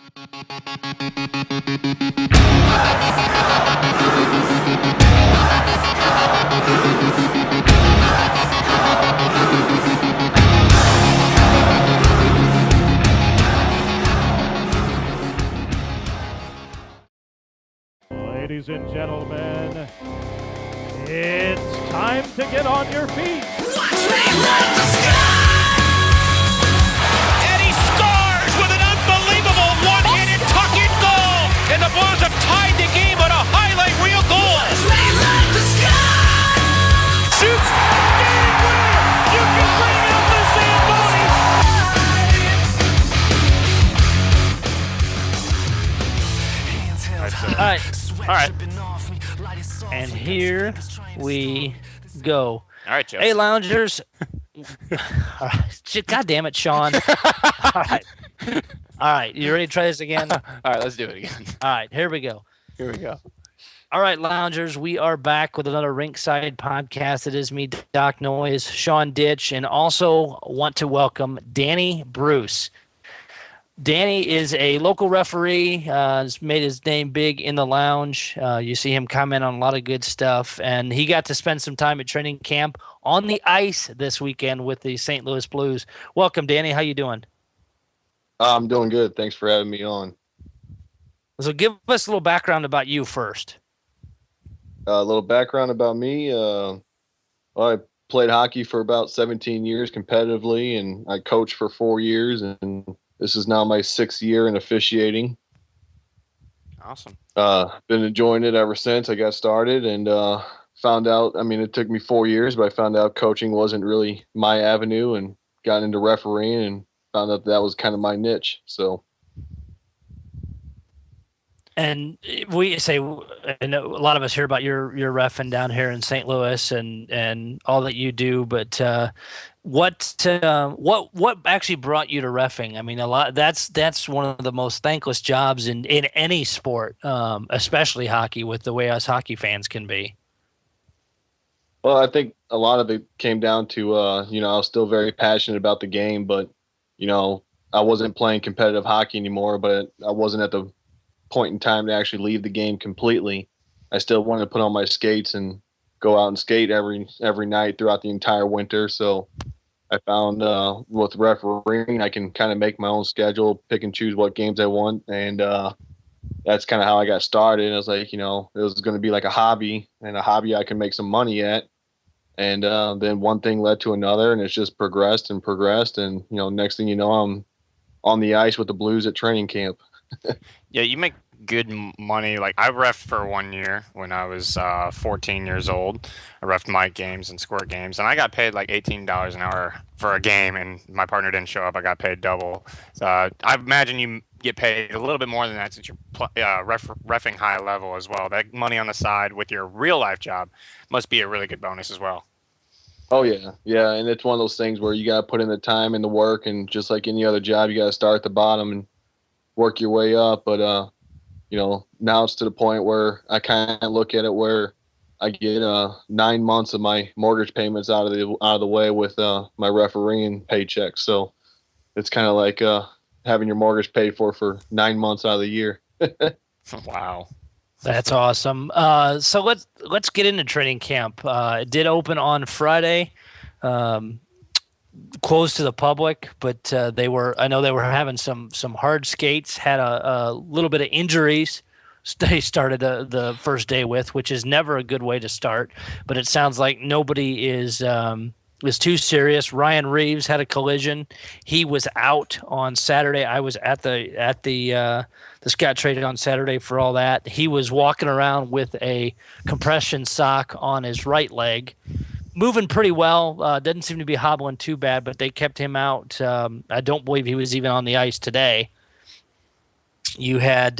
Ladies and gentlemen, it's time to get on your feet. Watch me light the sky! And he scores with an unbelievable one-handed tuck-in goal. And the Blues have tied the game on a highlight reel goal. Watch me light the sky! Shoots. Game winner. You can bring out the Zamboni. All right. And here we go. All right, Joe. Hey, loungers. All right. God damn it, Sean. All right. You ready to try this again? All right, let's do it again. All right. Here we go. All right, loungers. We are back with another Rinkside Podcast. It is me, Doc Noyes, Sean Ditch, and also want to welcome Danny Bruce. Danny is a local referee, has made his name big in the lounge. You see him comment on a lot of good stuff, and he got to spend some time at training camp on the ice this weekend with the St. Louis Blues. Welcome, Danny. How you doing? I'm doing good. Thanks for having me on. So give us a little background about you first. A little background about me. I played hockey for about 17 years competitively, and I coached for 4 years, and this is now my 6th year in officiating. Awesome. Been enjoying it ever since I got started, and found out, it took me 4 years, but I found out coaching wasn't really my avenue and got into refereeing and found out that was kind of my niche. So. And we say, I know a lot of us hear about your reffing down here in St. Louis and all that you do, but what actually brought you to reffing? I mean, that's one of the most thankless jobs in any sport, especially hockey, with the way us hockey fans can be. Well, I think a lot of it came down to, I was still very passionate about the game, but, I wasn't playing competitive hockey anymore, but I wasn't at the point in time to actually leave the game completely. I still wanted to put on my skates and go out and skate every night throughout the entire winter. So I found with refereeing, I can kind of make my own schedule, pick and choose what games I want. And that's kind of how I got started. I was like, it was going to be like a hobby, and a hobby I can make some money at. And then one thing led to another, and it's just progressed. And, next thing you know, I'm on the ice with the Blues at training camp. Yeah, you make good money. Like, I reffed for 1 year when I was 14 years old. I reffed mic games and squirt games, and I got paid like $18 an hour for a game, and my partner didn't show up. I got paid double. So I imagine you get paid a little bit more than that since you're reffing high level as well. That money on the side with your real life job must be a really good bonus as well. Oh, yeah. Yeah, and it's one of those things where you got to put in the time and the work, and just like any other job, you got to start at the bottom and work your way up. But, now it's to the point where I kind of look at it where I get 9 months of my mortgage payments out of the way with my refereeing paycheck. So it's kind of like having your mortgage paid for 9 months out of the year. Wow. That's awesome. So let's get into training camp. It did open on Friday, closed to the public, but I know they were having some hard skates, had a little bit of injuries. They started the first day with, which is never a good way to start. But it sounds like nobody is too serious. Ryan Reeves had a collision. He was out on Saturday. I was at the Scott traded on Saturday for all that. He was walking around with a compression sock on his right leg, moving pretty well. Doesn't seem to be hobbling too bad, but they kept him out. I don't believe he was even on the ice today. You had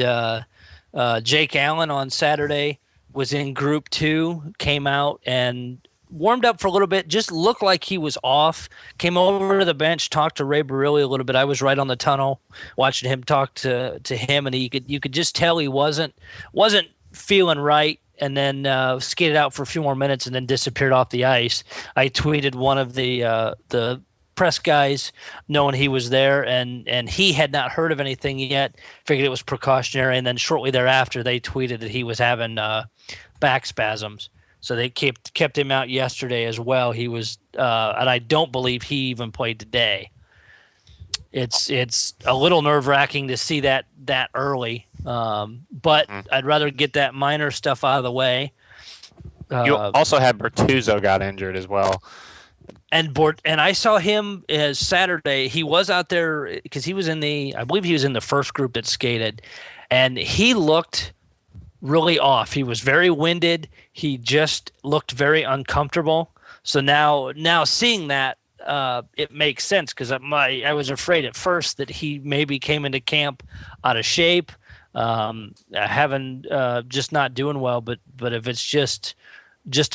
Jake Allen on Saturday, was in Group 2, came out and warmed up for a little bit, just looked like he was off, came over to the bench, talked to Ray Barilli a little bit. I was right on the tunnel watching him talk to him, and you could just tell he wasn't feeling right, and then skated out for a few more minutes and then disappeared off the ice. I tweeted one of the press guys, knowing he was there, and he had not heard of anything yet. Figured it was precautionary, and then shortly thereafter, they tweeted that he was having back spasms. So they kept him out yesterday as well. He was, and I don't believe he even played today. It's a little nerve-wracking to see that early, but I'd rather get that minor stuff out of the way. You also had Bertuzzo got injured as well. And I saw him as Saturday. He was out there because he was I believe he was in the first group that skated, and he looked really off. He was very winded. He just looked very uncomfortable. So now seeing that, it makes sense, because I was afraid at first that he maybe came into camp out of shape, having just not doing well. But if it's just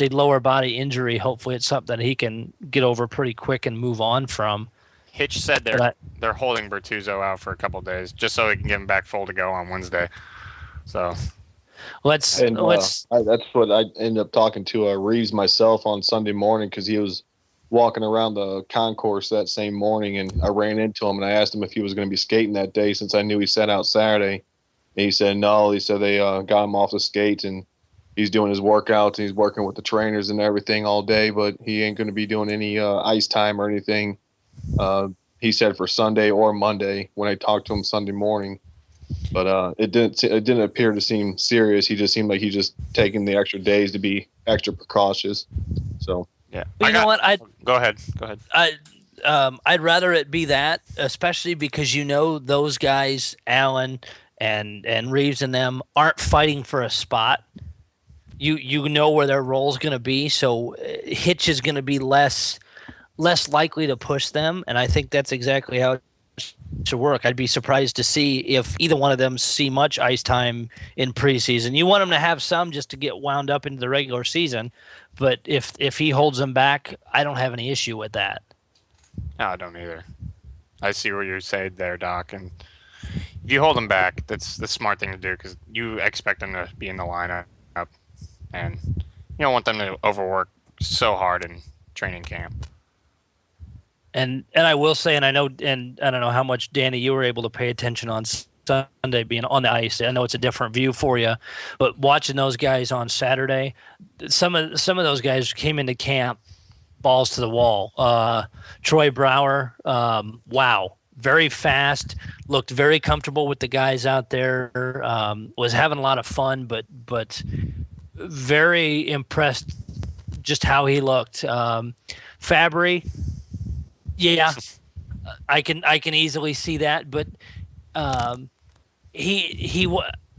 a lower body injury, hopefully it's something that he can get over pretty quick and move on from. Hitch said they're holding Bertuzzo out for a couple of days just so they can get him back full to go on Wednesday. So let's. That's what I ended up talking to Reeves myself on Sunday morning, because he was walking around the concourse that same morning, and I ran into him and I asked him if he was going to be skating that day, since I knew he set out Saturday. And he said no. He said they got him off the skates and he's doing his workouts and he's working with the trainers and everything all day, but he ain't going to be doing any ice time or anything. He said for Sunday or Monday when I talked to him Sunday morning. But it didn't appear to seem serious. He just seemed like he just taking the extra days to be extra precautious. So yeah, you know what? Go ahead. I'd rather it be that, especially because those guys, Allen and Reeves and them, aren't fighting for a spot. You know where their role's going to be, so Hitch is going to be less likely to push them, and I think that's exactly how it should work. I'd be surprised to see if either one of them see much ice time in preseason. You want them to have some just to get wound up into the regular season, but if he holds them back, I don't have any issue with that. No, I don't either. I see what you're saying there, Doc, and if you hold them back, that's the smart thing to do, because you expect them to be in the lineup. And you don't want them to overwork so hard in training camp. And I will say, and I know, and I don't know how much, Danny, you were able to pay attention on Sunday being on the ice. I know it's a different view for you, but watching those guys on Saturday, some of those guys came into camp balls to the wall. Troy Brouwer, wow, very fast, looked very comfortable with the guys out there. Was having a lot of fun, but very impressed just how he looked. Fabry, yeah, I can easily see that, but I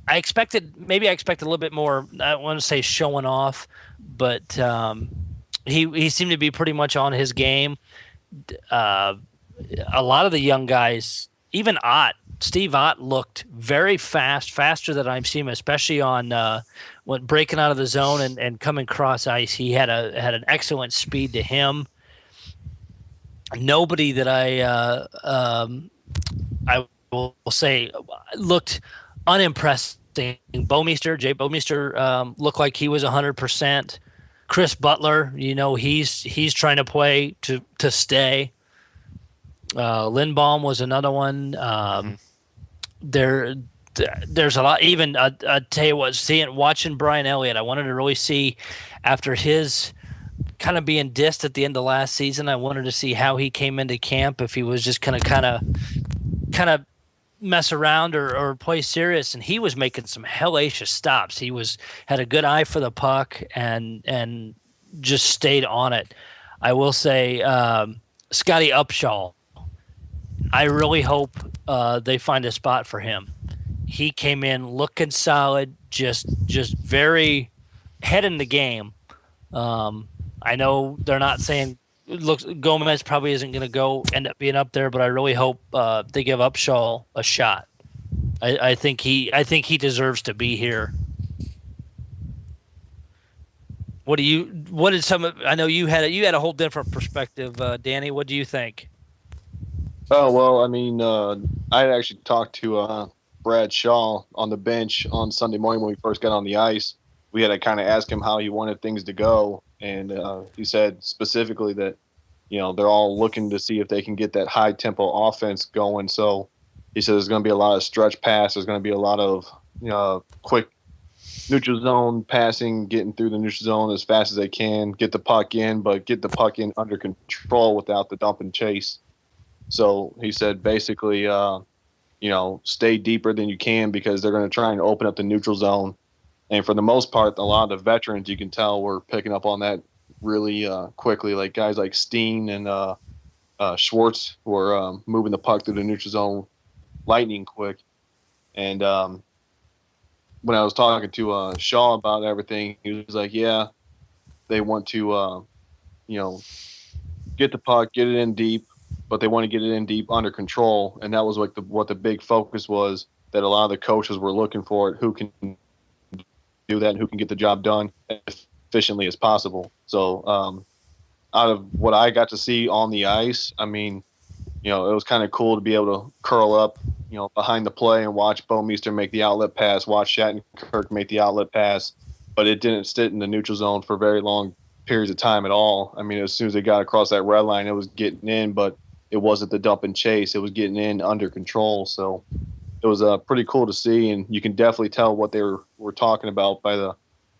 expected a little bit more. I don't want to say showing off, but he seemed to be pretty much on his game. A lot of the young guys, even Steve Ott looked very faster than I've seen him, especially on when breaking out of the zone and coming cross ice. He had an excellent speed to him. Nobody that I will say looked unimpressed. Jay Bouwmeester looked like he was 100%. Chris Butler, he's trying to play to stay. Lindbaum was another one. There's a lot. Even I tell you what, watching Brian Elliott, I wanted to really see, after his kind of being dissed at the end of last season, I wanted to see how he came into camp, if he was just kind of mess around or play serious, and he was making some hellacious stops. He had a good eye for the puck and just stayed on it. I will say, Scotty Upshaw, I really hope they find a spot for him. He came in looking solid, just very head in the game. I know they're not saying Gomez probably isn't going to end up being up there, but I really hope they give Upshaw a shot. I think he deserves to be here. I know you had a whole different perspective, Danny. What do you think? Oh, well, I mean, I had actually talked to Brad Shaw on the bench on Sunday morning when we first got on the ice. We had to kind of ask him how he wanted things to go, and he said specifically that they're all looking to see if they can get that high tempo offense going. So he said there's going to be a lot of stretch pass. There's going to be a lot of quick neutral zone passing, getting through the neutral zone as fast as they can, get the puck in, but get the puck in under control without the dump and chase. So he said basically, stay deeper than you can because they're going to try and open up the neutral zone. And for the most part, a lot of the veterans, you can tell, were picking up on that really quickly. Like guys like Steen and Schwartz were moving the puck through the neutral zone lightning quick. And when I was talking to Shaw about everything, he was like, yeah, they want to, get the puck, get it in deep, but they want to get it in deep under control. And that was like what the big focus was, that a lot of the coaches were looking for, who can do that and who can get the job done as efficiently as possible. So out of what I got to see on the ice, I mean, it was kind of cool to be able to curl up, behind the play and watch Bouwmeester make the outlet pass, watch Shattenkirk make the outlet pass, but it didn't sit in the neutral zone for very long periods of time at all. I mean, as soon as they got across that red line, it was getting in, but it wasn't the dump and chase. It was getting in under control. So it was pretty cool to see, and you can definitely tell what they were talking about by the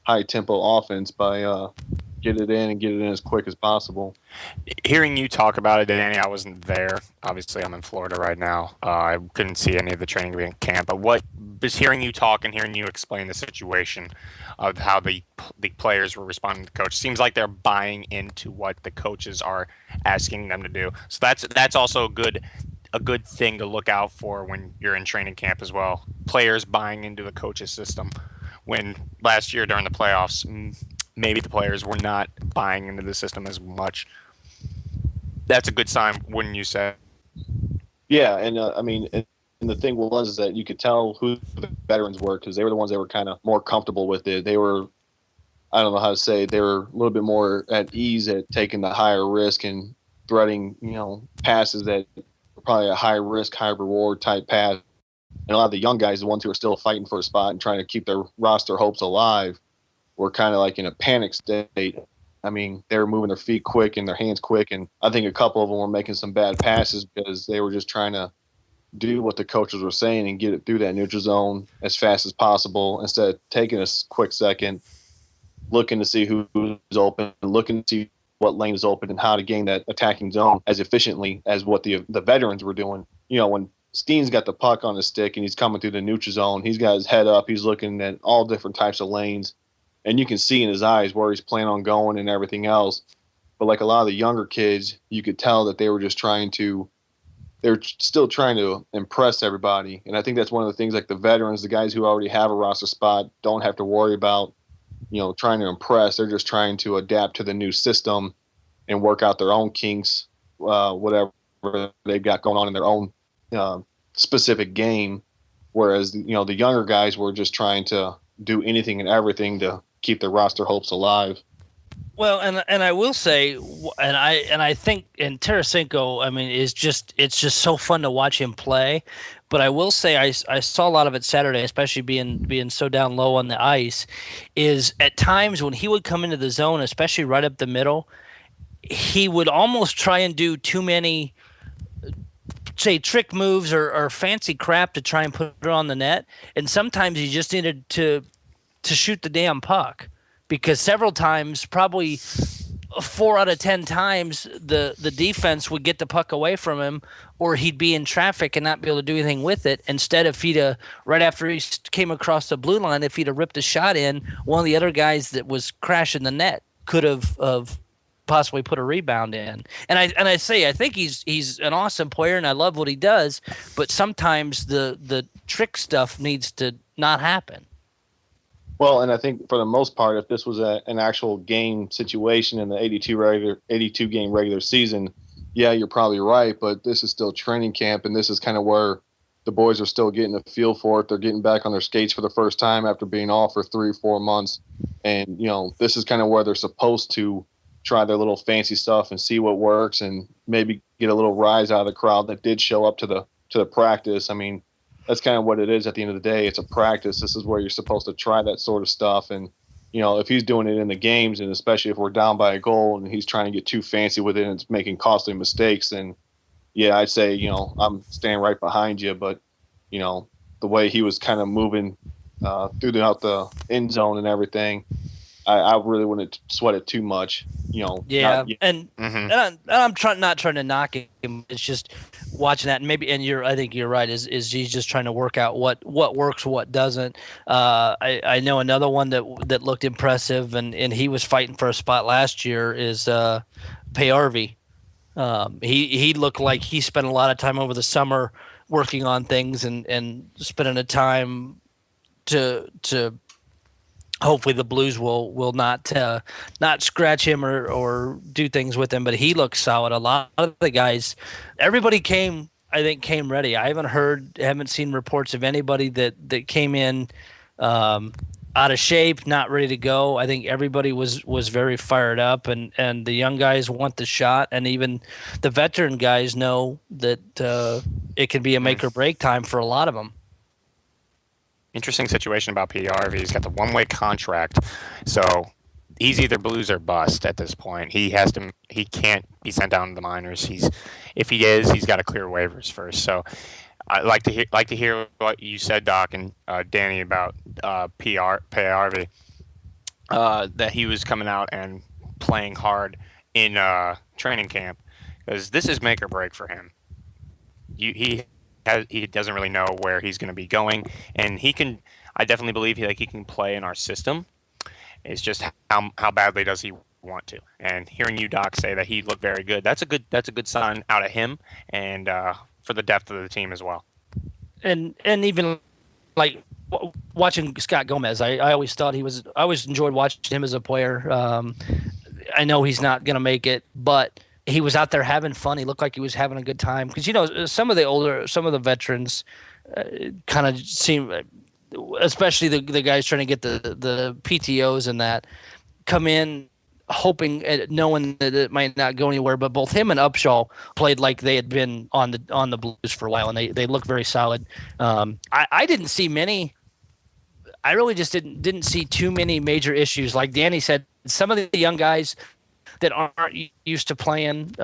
high tempo offense, by get it in as quick as possible. Hearing you talk about it, Danny, I wasn't there. Obviously, I'm in Florida right now. I couldn't see any of the training camp. But just hearing you talk and hearing you explain the situation of how the players were responding to the coach, seems like they're buying into what the coaches are asking them to do. So that's also a good thing to look out for when you're in training camp as well. Players buying into the coach's system. When last year during the playoffs, maybe the players were not buying into the system as much. That's a good sign, wouldn't you say? Yeah, and and the thing was is that you could tell who the veterans were because they were the ones that were kind of more comfortable with it. They were, I don't know how to say, they were a little bit more at ease at taking the higher risk and threading, passes that were probably a high risk, high reward type pass. And a lot of the young guys, the ones who are still fighting for a spot and trying to keep their roster hopes alive, were kind of like in a panic state. I mean, they were moving their feet quick and their hands quick, and I think a couple of them were making some bad passes because they were just trying to do what the coaches were saying and get it through that neutral zone as fast as possible instead of taking a quick second, looking to see who's open, looking to see what lane is open and how to gain that attacking zone as efficiently as what the veterans were doing. When Steen's got the puck on his stick and he's coming through the neutral zone, he's got his head up, he's looking at all different types of lanes. And you can see in his eyes where he's planning on going and everything else. But like a lot of the younger kids, you could tell that they were just they're still trying to impress everybody. And I think that's one of the things, like the veterans, the guys who already have a roster spot, don't have to worry about, trying to impress. They're just trying to adapt to the new system and work out their own kinks, whatever they've got going on in their own specific game. Whereas, the younger guys were just trying to do anything and everything to keep their roster hopes alive. Well, and I will say, and I think, and Tarasenko, I mean, it's just so fun to watch him play. But I will say, I saw a lot of it Saturday, especially being so down low on the ice, is at times when he would come into the zone, especially right up the middle, he would almost try and do too many, say, trick moves or fancy crap to try and put it on the net. And sometimes he just needed to shoot the damn puck, because several times, probably 4 out of 10 times, the defense would get the puck away from him, or he'd be in traffic and not be able to do anything with it. Instead, if right after he came across the blue line, if he'd have ripped a shot in, one of the other guys that was crashing the net could have possibly put a rebound in. And I think he's an awesome player, and I love what he does, but sometimes the trick stuff needs to not happen. Well, and I think for the most part, if this was an actual game situation in the 82 game regular season, yeah, you're probably right. But this is still training camp, and this is kind of where the boys are still getting a feel for it. They're getting back on their skates for the first time after being off for 3 or 4 months, and this is kind of where they're supposed to try their little fancy stuff and see what works, and maybe get a little rise out of the crowd that did show up to the practice. I mean, that's kind of what it is at the end of the day. It's a practice. This is where you're supposed to try that sort of stuff and if he's doing it in the games, and especially if we're down by a goal and he's trying to get too fancy with it and it's making costly mistakes, then yeah, I'd say, I'm staying right behind you. But, the way he was kind of moving throughout the end zone and everything, I really wouldn't sweat it too much. Yeah, and I'm not trying to knock him. It's just watching that, and I think you're right. Is he's just trying to work out what works, what doesn't. I know another one that looked impressive, and he was fighting for a spot last year is Payarvi. He looked like he spent a lot of time over the summer working on things and spending the time to hopefully the Blues will not scratch him or do things with him, but he looks solid. A lot of the guys, everybody came ready. I haven't seen reports of anybody that came in out of shape, not ready to go. I think everybody was very fired up, and the young guys want the shot, and even the veteran guys know that it can be a make or break time for a lot of them. Interesting situation about PRV. He's got the one-way contract, so he's either Blues or bust at this point. He can't be sent down to the minors. If he is, he's got to clear waivers first. So I'd like to hear what you said, Doc and Danny, about PRV. That he was coming out and playing hard in training camp, because this is make or break for him. He doesn't really know where he's going to be going, and I definitely believe he can play in our system. It's just how badly does he want to. And hearing you, Doc, say that he looked very good, that's a good sign out of him, and for the depth of the team as well. And even like watching Scott Gomez, I always thought I always enjoyed watching him as a player. I know he's not going to make it, but he was out there having fun. He looked like he was having a good time, because some of the veterans kind of seem, especially the guys trying to get the PTOs and that, come in hoping, knowing that it might not go anywhere. But both him and Upshaw played like they had been on the Blues for a while, and they look very solid. I didn't see many. I really just didn't see too many major issues. Like Danny said, some of the young guys that aren't used to playing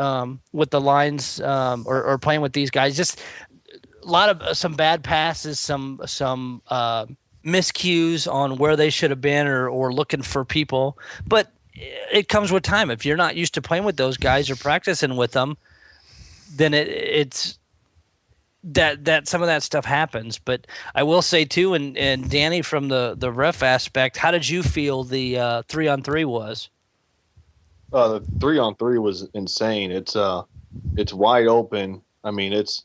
with the lines or playing with these guys, just a lot of some bad passes, some miscues on where they should have been or looking for people. But it comes with time. If you're not used to playing with those guys or practicing with them, then it's that some of that stuff happens. But I will say too, and Danny, from the ref aspect, how did you feel the 3-on-3 was? The 3-on-3 was insane. It's wide open. I mean, it's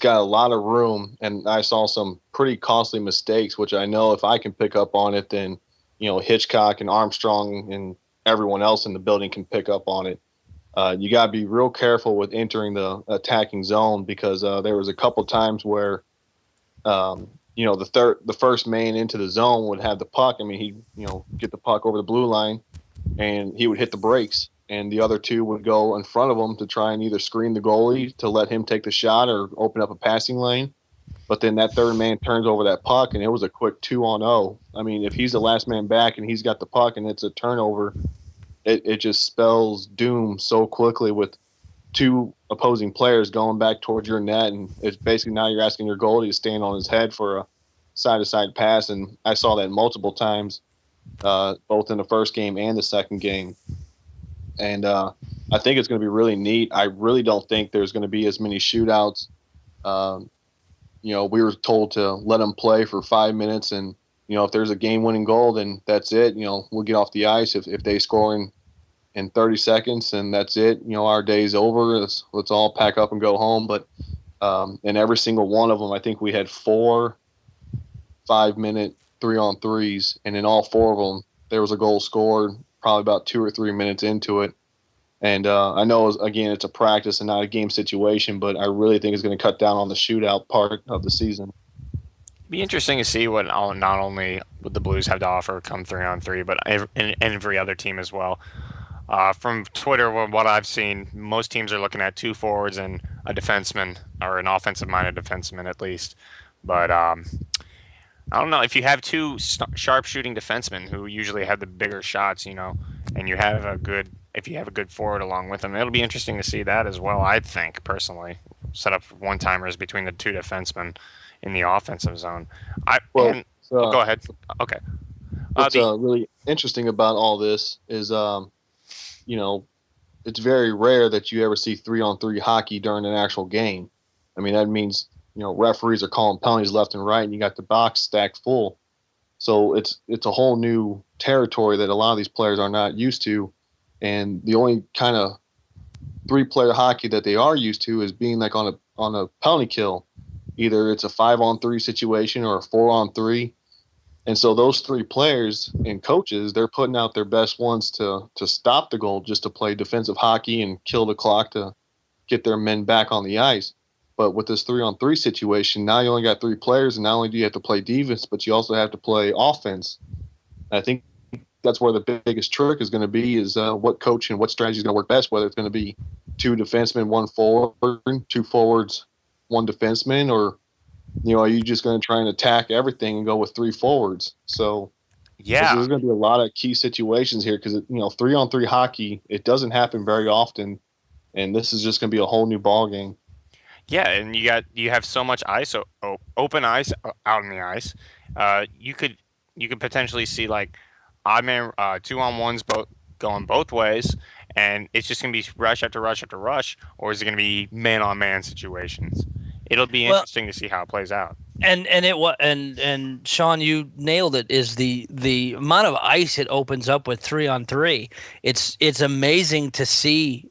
got a lot of room, and I saw some pretty costly mistakes, which I know if I can pick up on it, then Hitchcock and Armstrong and everyone else in the building can pick up on it. You got to be real careful with entering the attacking zone, because there was a couple times where the first man into the zone would have the puck. I mean, he'd get the puck over the blue line, and he would hit the brakes, and the other two would go in front of him to try and either screen the goalie to let him take the shot or open up a passing lane. But then that third man turns over that puck, and it was a quick 2-on-0. I mean, if he's the last man back and he's got the puck and it's a turnover, it just spells doom so quickly with two opposing players going back towards your net. And it's basically now you're asking your goalie to stand on his head for a side-to-side pass. And I saw that multiple times, both in the first game and the second game. And I think it's going to be really neat. I really don't think there's going to be as many shootouts. We were told to let them play for 5 minutes, and if there's a game-winning goal, then that's it. We'll get off the ice. If they score in 30 seconds, and that's it. Our day's over. Let's all pack up and go home. But in every single one of them, I think we had 4 5-minute 3-on-3s, and in all 4 of them, there was a goal scored probably about 2 or 3 minutes into it. And I know, again, it's a practice and not a game situation, but I really think it's going to cut down on the shootout part of the season. Be interesting to see what not only would the Blues have to offer come 3-on-3, but every other team as well. From Twitter, what I've seen, most teams are looking at 2 forwards and a defenseman, or an offensive-minded defenseman at least. But I don't know if you have two sharp shooting defensemen who usually have the bigger shots, and you have if you have a good forward along with them, it'll be interesting to see that as well. I think personally, set up one timers between the two defensemen in the offensive zone. Go ahead. Okay. What's really interesting about all this is, it's very rare that you ever see 3-on-3 hockey during an actual game. I mean, that means, referees are calling penalties left and right, and you got the box stacked full. So it's a whole new territory that a lot of these players are not used to. And the only kind of 3-player hockey that they are used to is being like on a penalty kill. Either it's a 5-on-3 situation or a 4-on-3. And so those 3 players and coaches, they're putting out their best ones to stop the goal, just to play defensive hockey and kill the clock to get their men back on the ice. But with this 3-on-3 situation, now you only got 3 players, and not only do you have to play defense, but you also have to play offense. And I think that's where the biggest trick is going to be, is what coach and what strategy is going to work best, whether it's going to be 2 defensemen, 1 forward, 2 forwards, 1 defenseman, or are you just going to try and attack everything and go with 3 forwards? So yeah, there's going to be a lot of key situations here because 3-on-3 hockey, it doesn't happen very often, and this is just going to be a whole new ball game. Yeah, and you have so much ice, open ice out on the ice. You could potentially see like odd man 2-on-1s going both ways, and it's just going to be rush after rush after rush, or is it going to be man-on-man situations? It'll be interesting to see how it plays out. And Sean, you nailed it. Is the amount of ice it opens up with 3-on-3? It's amazing to see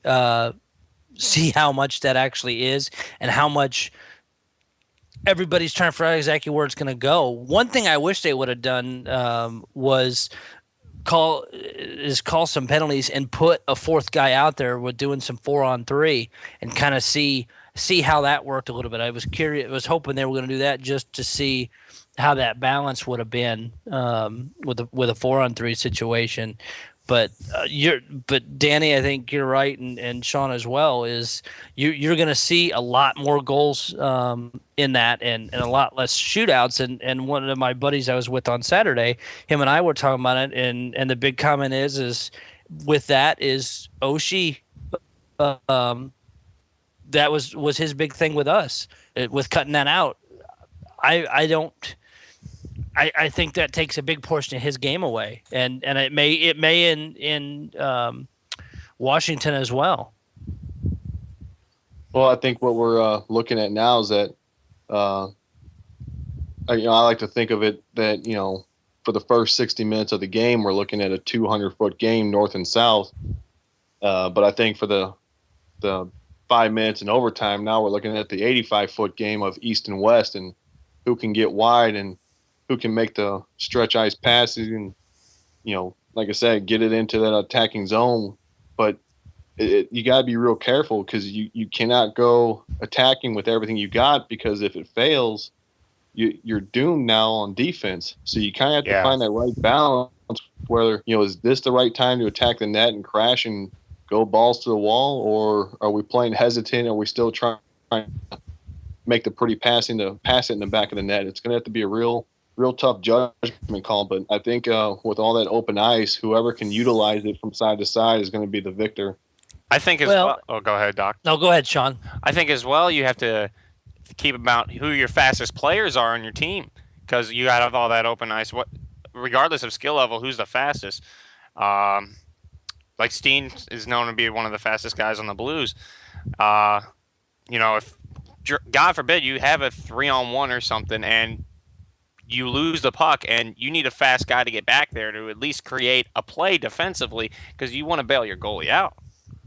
how much that actually is, and how much everybody's trying to figure out exactly where it's going to go. One thing I wish they would have done was call some penalties and put a 4th guy out there with doing some 4-on-3 and kind of see how that worked a little bit. I was curious. I was hoping they were going to do that just to see how that balance would have been with a 4-on-3 situation. But Danny, I think you're right, and Sean as well. Is you're going to see a lot more goals in that, and a lot less shootouts. And one of my buddies I was with on Saturday, him and I were talking about it, and the big comment is with that is Oshie. That was his big thing with us, with cutting that out. I think that takes a big portion of his game away, and it may in Washington as well. Well, I think what we're looking at now is that I like to think of it that for the first 60 minutes of the game, we're looking at a 200-foot game north and south. But I think for the 5 minutes in overtime, now we're looking at the 85-foot game of east and west, and who can get wide and who can make the stretch ice passes and, like I said, get it into that attacking zone. But you got to be real careful because you cannot go attacking with everything you got, because if it fails, you're doomed now on defense. So you kind of have to find that right balance, whether, is this the right time to attack the net and crash and go balls to the wall, or are we playing hesitant? Are we still trying to make the pretty pass it in the back of the net? It's going to have to be a real tough judgment call, but I think with all that open ice, whoever can utilize it from side to side is going to be the victor. I think as well. Oh, go ahead, Doc. No, go ahead, Sean. I think as well you have to keep about who your fastest players are on your team, because you got to have all that open ice. Regardless of skill level, who's the fastest? Like Steen is known to be one of the fastest guys on the Blues. If God forbid you have a 3-on-1 or something and you lose the puck, and you need a fast guy to get back there to at least create a play defensively, because you want to bail your goalie out.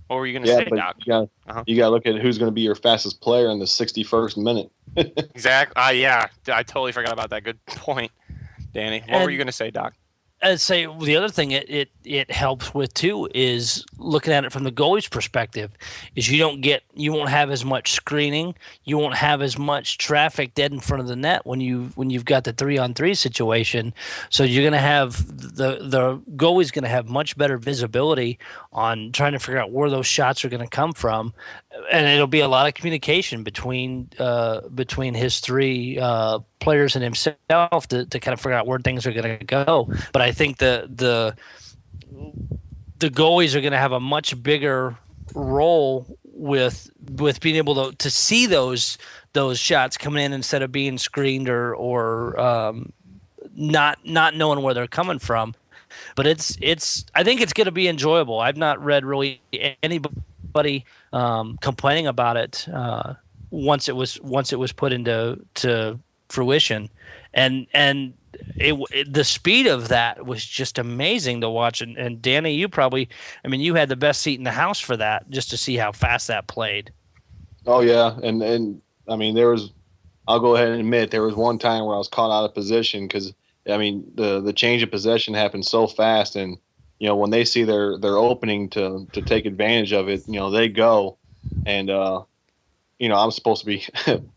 What were you going to say, Doc? You got to look at who's going to be your fastest player in the 61st minute. Exactly. Yeah, I totally forgot about that. Good point, Danny. What were you going to say, Doc? I'd say the other thing it helps with too is looking at it from the goalie's perspective. Is you won't have as much screening, you won't have as much traffic dead in front of the net when you've got the 3-on-3 situation. So you're going to have the goalie's going to have much better visibility on trying to figure out where those shots are going to come from, and it'll be a lot of communication between his three players and himself to kind of figure out where things are going to go. But I think the goalies are going to have a much bigger role with being able to see those shots coming in instead of being screened or not knowing where they're coming from. But it's I think it's going to be enjoyable. I've not read really anybody complaining about it once it was put into fruition, and the speed of that was just amazing to watch. And Danny, you had the best seat in the house for that, just to see how fast that played. Oh yeah, and I mean I'll go ahead and admit there was one time where I was caught out of position because I mean the change of possession happened so fast, and when they see their opening to take advantage of it, they go, and I'm supposed to be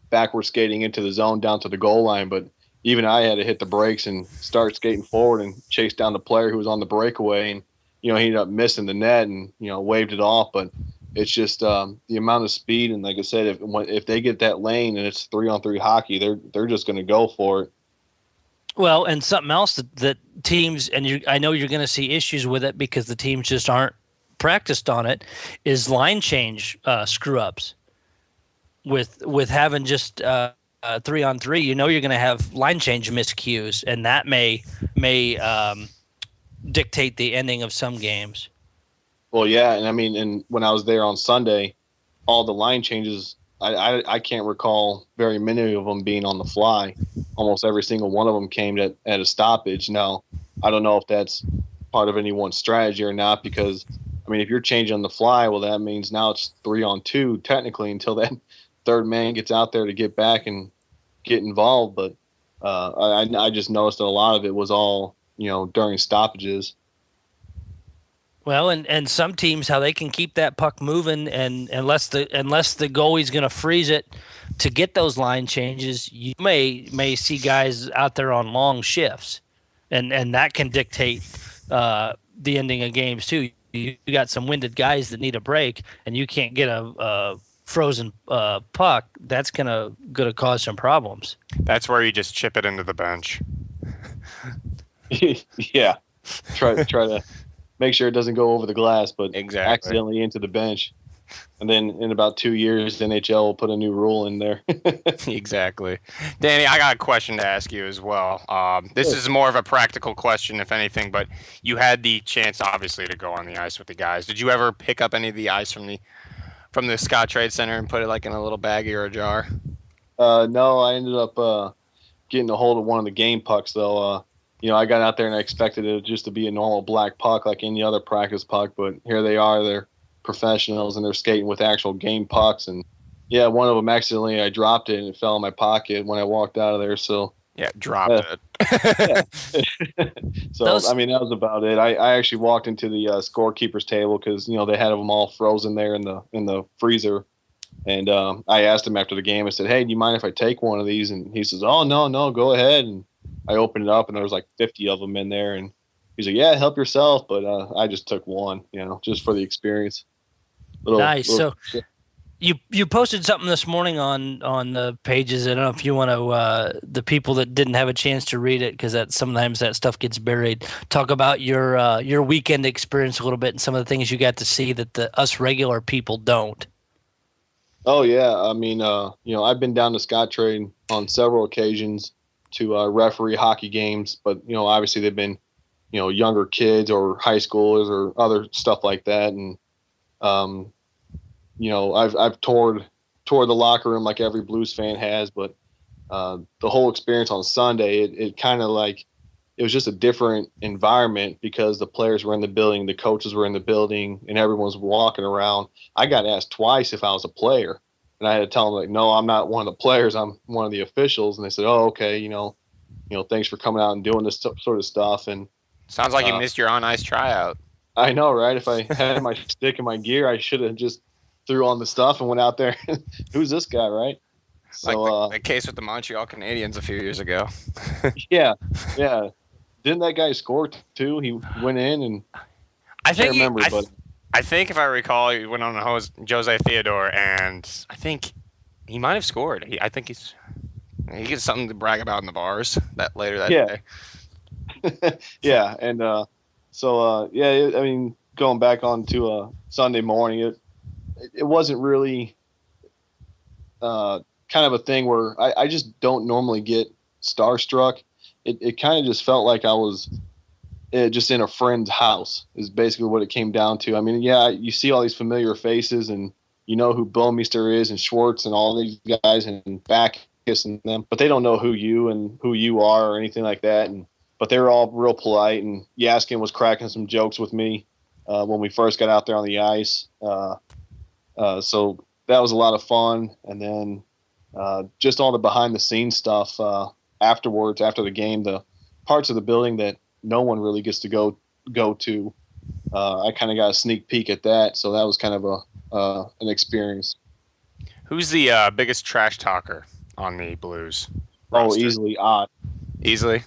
backward skating into the zone down to the goal line, but even I had to hit the brakes and start skating forward and chase down the player who was on the breakaway, and he ended up missing the net and waved it off. But it's just the amount of speed, and like I said, if they get that lane and it's 3-on-3 hockey, they're just going to go for it. Well, and something else that teams, and I know you're going to see issues with it because the teams just aren't practiced on it, is line change screw-ups. With having just 3-on-3, you're going to have line change miscues, and that may dictate the ending of some games. Well, yeah, and I mean, and when I was there on Sunday, all the line changes, I can't recall very many of them being on the fly. Almost every single one of them came at a stoppage. Now, I don't know if that's part of anyone's strategy or not, because, I mean, if you're changing on the fly, well, that means now it's 3-on-2 technically until that third man gets out there to get back and get involved. But I just noticed that a lot of it was all, during stoppages. Well, and some teams, how they can keep that puck moving, and unless the goalie's going to freeze it to get those line changes, you may see guys out there on long shifts, and that can dictate the ending of games too. You got some winded guys that need a break, and you can't get a frozen puck. That's gonna cause some problems. That's where you just chip it into the bench. Yeah, try to make sure it doesn't go over the glass, but exactly. Accidentally into the bench. And then in about 2 years, the NHL will put a new rule in there. Exactly. Danny, I got a question to ask you as well. This is more of a practical question, if anything, but you had the chance, obviously, to go on the ice with the guys. Did you ever pick up any of the ice from the Scott Trade Center and put it like in a little baggie or a jar? No, I ended up getting a hold of one of the game pucks, though. I got out there and I expected it just to be a normal black puck like any other practice puck, but here they are. They're professionals and they're skating with actual game pucks. And yeah, one of them accidentally, I dropped it and it fell in my pocket when I walked out of there. So yeah, dropped it. So I mean, that was about it. I actually walked into the scorekeeper's table because they had them all frozen there in the freezer. And I asked him after the game. I said, "Hey, do you mind if I take one of these?" And he says, "Oh no, go ahead." And I opened it up and there was like 50 of them in there. And he's like, "Yeah, help yourself." But I just took one, just for the experience. Nice. So you posted something this morning on the pages. I don't know if you want to, the people that didn't have a chance to read it, because sometimes that stuff gets buried. Talk about your weekend experience a little bit and some of the things you got to see that us regular people don't. Oh yeah, I mean, I've been down to Scottrade on several occasions to referee hockey games, but obviously they've been, younger kids or high schoolers or other stuff like that, and I've toured the locker room like every Blues fan has, but the whole experience on Sunday, it kind of like it was just a different environment because the players were in the building, the coaches were in the building, and everyone was walking around. I got asked twice if I was a player, and I had to tell them, like, no, I'm not one of the players. I'm one of the officials. And they said, oh, okay, thanks for coming out and doing this sort of stuff. And sounds like you missed your on-ice tryout. I know, right? If I had my stick and my gear, I should have just threw on the stuff and went out there. Who's this guy, right? So, like the case with the Montreal Canadiens a few years ago. Yeah. Didn't that guy score too? He went in and I think can't remember, but I think if I recall, he went on Jose Theodore, and I think he might have scored. I think he gets something to brag about in the bars later that Yeah. day. Yeah, and I mean, going back on to Sunday morning, it wasn't really kind of a thing where I just don't normally get starstruck. It kind of just felt like I was just in a friend's house is basically what it came down to. I mean, yeah, you see all these familiar faces and you know who Bowmeister is and Schwartz and all these guys and Backus and them, but they don't know who you are or anything like that. But they were all real polite, and Yaskin was cracking some jokes with me when we first got out there on the ice. So that was a lot of fun. And then just all the behind the scenes stuff afterwards, after the game, the parts of the building that no one really gets to go to. I kind of got a sneak peek at that, so that was kind of an experience. Who's the biggest trash talker on the Blues roster? Easily Ott. Easily.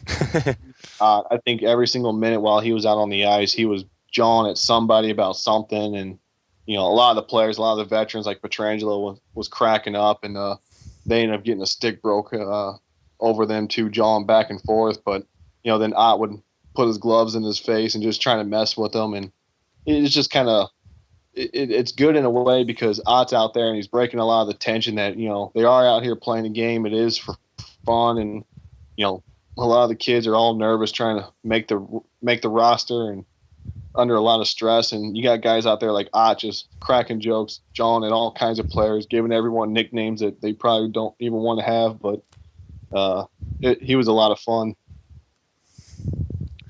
I think every single minute while he was out on the ice, he was jawing at somebody about something, and a lot of the players, a lot of the veterans like Pietrangelo was cracking up, and they ended up getting a stick broke over them too, jawing back and forth. But then Ott would put his gloves in his face and just trying to mess with them, and it's just kind of it's good in a way because Ott's out there and he's breaking a lot of the tension that they are out here playing a game. It is for fun, and a lot of the kids are all nervous trying to make the roster and under a lot of stress. And you got guys out there like Ott just cracking jokes, jawing at all kinds of players, giving everyone nicknames that they probably don't even want to have. But he was a lot of fun.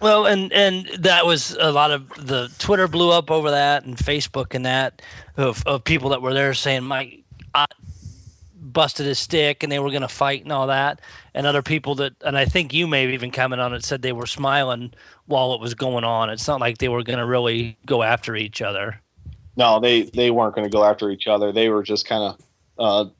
Well, and that was a lot of the Twitter blew up over that, and Facebook and that of people that were there saying Mike Ott busted his stick and they were going to fight and all that, and other people that, and I think you may have even commented on it, said they were smiling while it was going on. It's not like they were going to really go after each other. No, they weren't going to go after each other. They were just kind of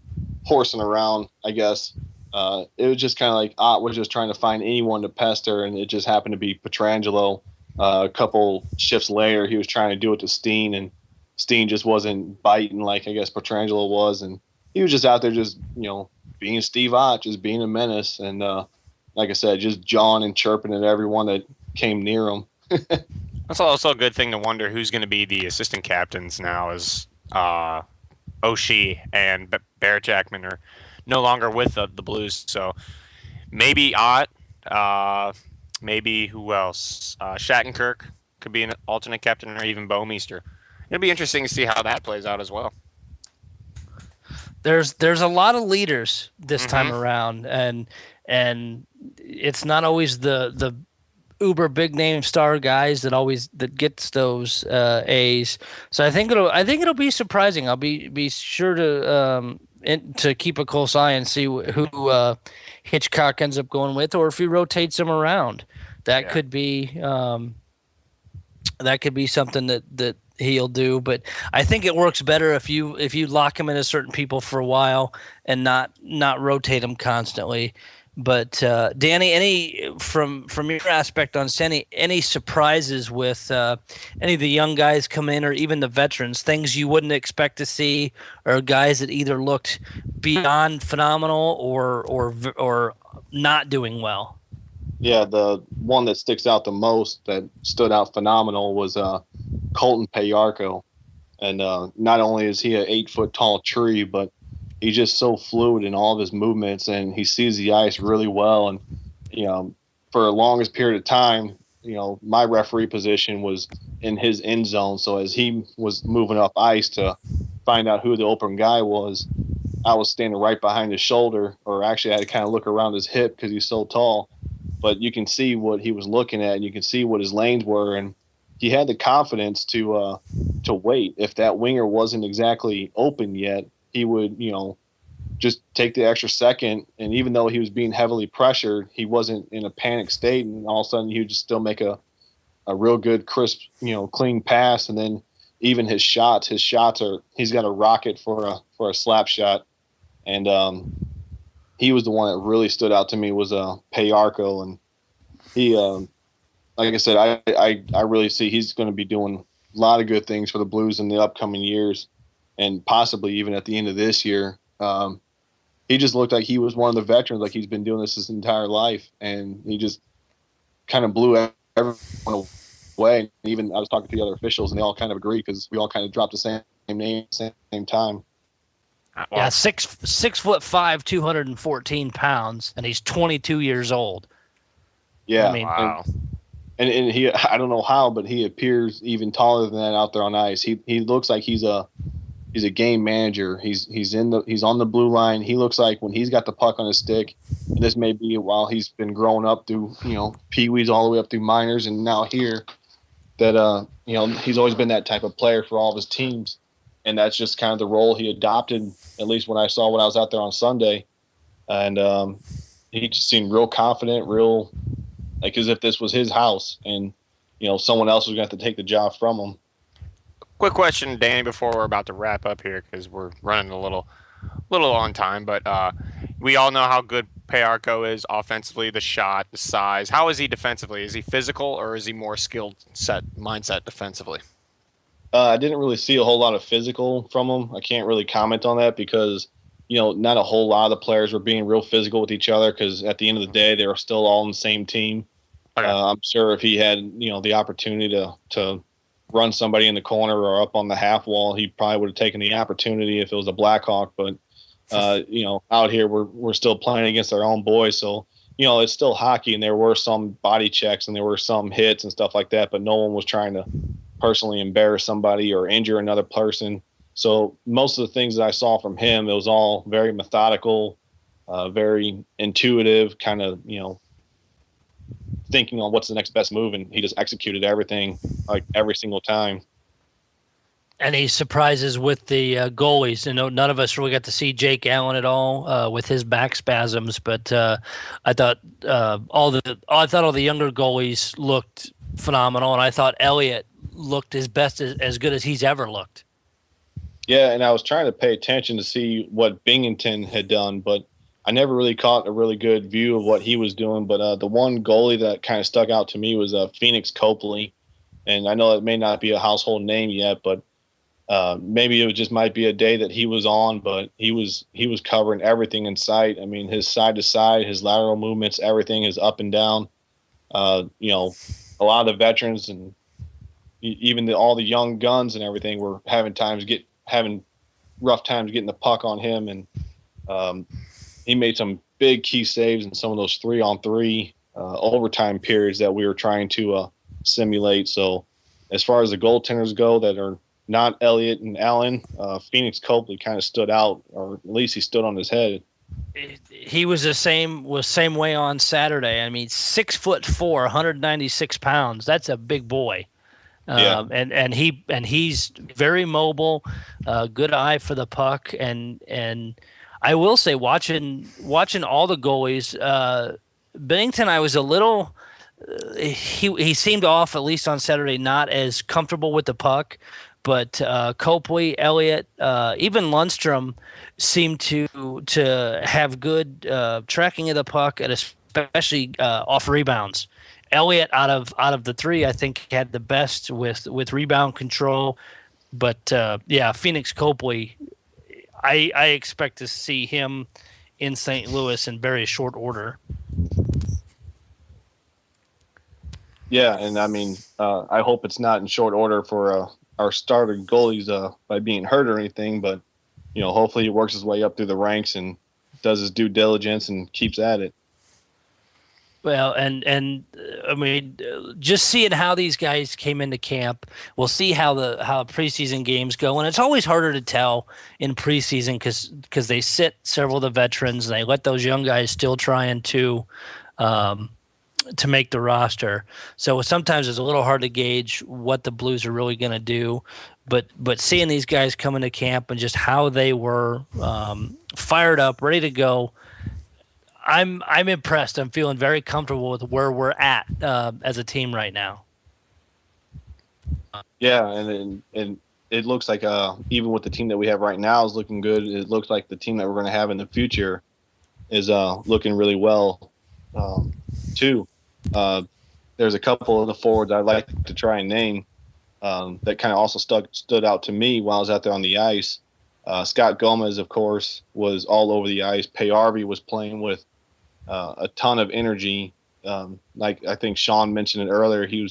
horsing around, I guess. It was just kind of like Ott was just trying to find anyone to pester, and it just happened to be Pietrangelo. A couple shifts later, he was trying to do it to Steen, and Steen just wasn't biting like I guess Pietrangelo was, and he was just out there just, being Steve Ott, just being a menace. And like I said, just jawing and chirping at everyone that came near him. That's also a good thing to wonder who's going to be the assistant captains now, as Oshie and Barrett Jackman are no longer with the Blues. So maybe Ott, maybe who else? Shattenkirk could be an alternate captain, or even Bowmeister. It'll be interesting to see how that plays out as well. There's a lot of leaders this time around, and it's not always the uber big name star guys that gets those A's. So I think it'll be surprising. I'll be sure to keep a close eye and see who Hitchcock ends up going with, or if he rotates them around. That could be something that he'll do. But I think it works better if you lock him into certain people for a while and not rotate them constantly. But Danny, any from your aspect on Senny, any surprises with any of the young guys come in, or even the veterans, things you wouldn't expect to see, or guys that either looked beyond phenomenal or not doing well? Yeah, the one that sticks out the most, that stood out phenomenal, was Colton Payarko. And not only is he an 8-foot tall tree, but he's just so fluid in all of his movements, and he sees the ice really well. And, for the longest period of time, my referee position was in his end zone. So as he was moving up ice to find out who the open guy was, I was standing right behind his shoulder, or actually I had to kind of look around his hip because he's so tall. But you can see what he was looking at, and you can see what his lanes were, and he had the confidence to wait. If that winger wasn't exactly open yet, he would, just take the extra second. And even though he was being heavily pressured, he wasn't in a panic state, and all of a sudden he would just still make a real good, crisp, clean pass. And then even his shots he's got a rocket for a slap shot. And he was the one that really stood out to me, was Payarko. And he, like I said, I really see he's going to be doing lot of good things for the Blues in the upcoming years, and possibly even at the end of this year. He just looked like he was one of the veterans, like he's been doing this his entire life, and he just kind of blew everyone away. Even I was talking to the other officials, and they all kind of agree because we all kind of dropped the same name at the same time. Yeah, 6'5", 214 pounds, and he's 22 years old. Yeah, I mean, Wow. and he, I don't know how, but he appears even taller than that out there on ice. He looks like he's a game manager. He's on the blue line. He looks like when he's got the puck on his stick, and this may be while he's been growing up through, peewees all the way up through minors and now here, that he's always been that type of player for all of his teams. And that's just kind of the role he adopted, at least when I was out there on Sunday. And he just seemed real confident, real like as if this was his house, and someone else was going to have to take the job from him. Quick question, Danny, before we're about to wrap up here because we're running a little on time. But we all know how good Payarko is offensively, the shot, the size. How is he defensively? Is he physical or is he more skilled mindset defensively? I didn't really see a whole lot of physical from him. I can't really comment on that because, not a whole lot of the players were being real physical with each other because at the end of the day, they were still all on the same team. Okay. I'm sure if he had, the opportunity to run somebody in the corner or up on the half wall, he probably would have taken the opportunity if it was a Blackhawk. But, out here, we're still playing against our own boys. So, it's still hockey, and there were some body checks and there were some hits and stuff like that, but no one was trying to personally embarrass somebody or injure another person. So most of the things that I saw from him, it was all very methodical, very intuitive, kind of, thinking on what's the next best move, and he just executed everything like every single time. And he surprises with the goalies. None of us really got to see Jake Allen at all with his back spasms, but I thought all the younger goalies looked phenomenal, and I thought Elliott looked his best, as good as he's ever looked. Yeah, and I was trying to pay attention to see what Binghamton had done, but I never really caught a really good view of what he was doing. But the one goalie that kind of stuck out to me was Phoenix Copley, and I know it may not be a household name yet, but maybe it just might be a day that he was on, but he was covering everything in sight. I mean, his side to side, his lateral movements, everything is up and down. A lot of the veterans and even all the young guns and everything were having rough times getting the puck on him, and he made some big key saves in some of those 3-on-3 overtime periods that we were trying to simulate. So as far as the goaltenders go that are not Elliott and Allen, Phoenix Copley kind of stood out, or at least he stood on his head. He was the same way on Saturday. I mean, 6'4", 196 pounds. That's a big boy. Yeah. And he's very mobile, good eye for the puck, and I will say, watching all the goalies, Bennington, I was a little. He seemed off, at least on Saturday, not as comfortable with the puck, but Copley, Elliott, even Lundstrom seemed to have good tracking of the puck, and especially off rebounds. Elliott, out of the three, I think had the best with rebound control, but Phoenix Copley, I expect to see him in St. Louis in very short order. Yeah, and I mean, I hope it's not in short order for our starter goalies by being hurt or anything, but hopefully he works his way up through the ranks and does his due diligence and keeps at it. Well, and I mean, just seeing how these guys came into camp, we'll see how preseason games go, and it's always harder to tell in preseason because they sit several of the veterans and they let those young guys still trying to make the roster. So sometimes it's a little hard to gauge what the Blues are really going to do. But seeing these guys come into camp and just how they were fired up, ready to go, I'm impressed. I'm feeling very comfortable with where we're at as a team right now. Yeah, and it looks like even with the team that we have right now is looking good. It looks like the team that we're going to have in the future is looking really well too. There's a couple of the forwards I'd like to try and name. that kind of also stood out to me while I was out there on the ice. Scott Gomez, of course, was all over the ice. Payarvi was playing with a ton of energy. Like I think Sean mentioned it earlier, he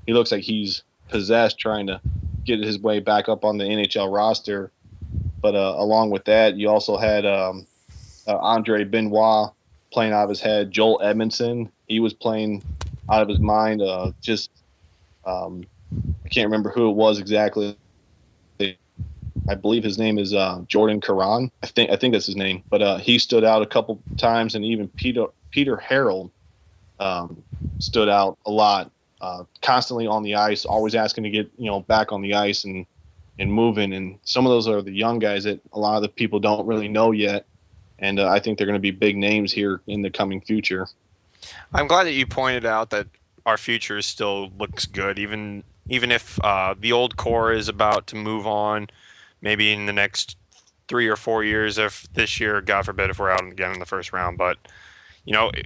looks like he's possessed trying to get his way back up on the NHL roster. But along with that, you also had Andre Benoit playing out of his head. Joel Edmondson, he was playing out of his mind. I can't remember who it was exactly. I believe his name is Jordan Caron. I think that's his name. But he stood out a couple times, and even Peter Harold stood out a lot. Constantly on the ice, always asking to get back on the ice and moving. And some of those are the young guys that a lot of the people don't really know yet. And I think they're going to be big names here in the coming future. I'm glad that you pointed out that our future still looks good, even if the old core is about to move on, maybe in the next 3 or 4 years. If this year, God forbid, if we're out again in the first round, but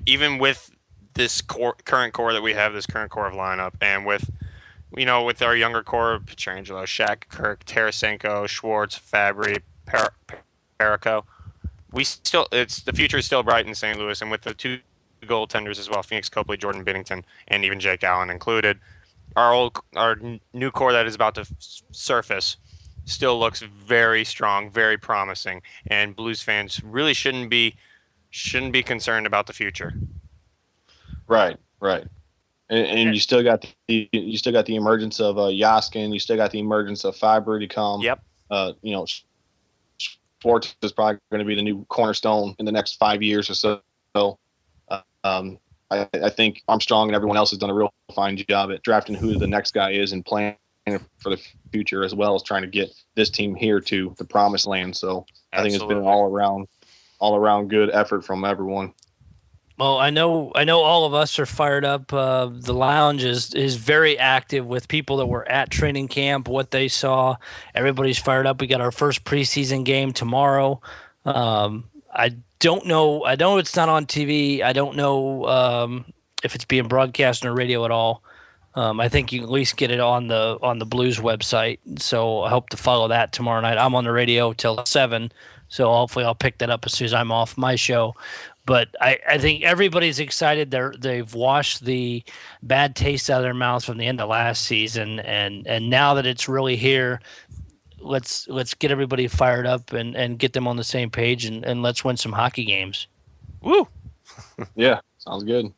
even with this current core that we have, this current core of lineup, and with our younger core, Pietrangelo, Shaq, Kirk, Tarasenko, Schwartz, Fabry, Perico, the future is still bright in St. Louis, and with the two goaltenders as well, Phoenix Copley, Jordan Binnington, and even Jake Allen included, our new core that is about to surface still looks very strong, very promising, and Blues fans really shouldn't be concerned about the future. Right. And you still got the emergence of Yaskin. You still got the emergence of Fabry to come. Yep. Schwartz is probably going to be the new cornerstone in the next 5 years or so. I think Armstrong and everyone else has done a real fine job at drafting who the next guy is and planning for the future, as well as trying to get this team here to the promised land. So I think it's been an all around good effort from everyone. Well, I know all of us are fired up. The lounge is very active with people that were at training camp, what they saw. Everybody's fired up. We got our first preseason game tomorrow. I don't know. I know it's not on TV. I don't know if it's being broadcast on the radio at all. I think you can at least get it on the Blues website. So I hope to follow that tomorrow night. I'm on the radio till 7, so hopefully I'll pick that up as soon as I'm off my show. But I think everybody's excited. They've washed the bad taste out of their mouths from the end of last season, and now that it's really here, let's get everybody fired up and get them on the same page and let's win some hockey games. Woo! Yeah, sounds good.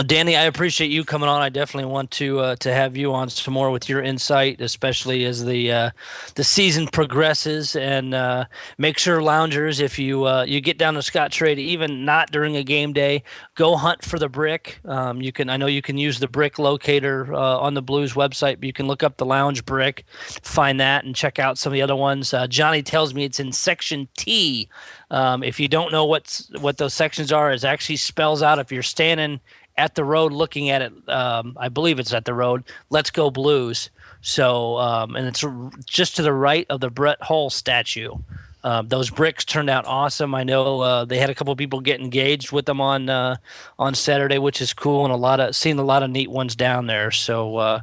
Danny, I appreciate you coming on. I definitely want to have you on some more with your insight, especially as the season progresses. And make sure, loungers, if you get down to Scottrade, even not during a game day, go hunt for the brick. I know you can use the brick locator on the Blues website, but you can look up the lounge brick, find that, and check out some of the other ones. Johnny tells me it's in section T. If you don't know what those sections are, it actually spells out if you're standing at the road looking at it. I believe it's at the road. Let's go Blues. So, and it's just to the right of the Brett Hull statue. Those bricks turned out awesome. I know they had a couple of people get engaged with them on Saturday, which is cool, and seen a lot of neat ones down there. So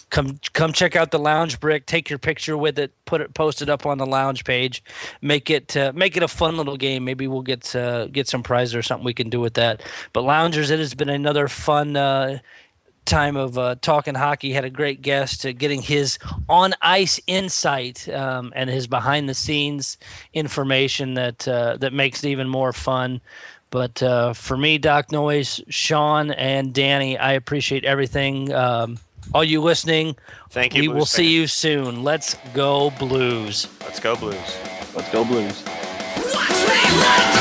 come check out the lounge brick. Take your picture with it. Post it up on the lounge page. Make it a fun little game. Maybe we'll get some prizes or something we can do with that. But loungers, it has been another fun time of talking hockey. Had a great guest, getting his on ice insight and his behind the scenes information that makes it even more fun. But for me, Doc Noyes, Sean, and Danny, I appreciate everything. All you listening, thank you. We will see you soon. Let's go Blues. Let's go Blues. Let's go Blues. Watch me let the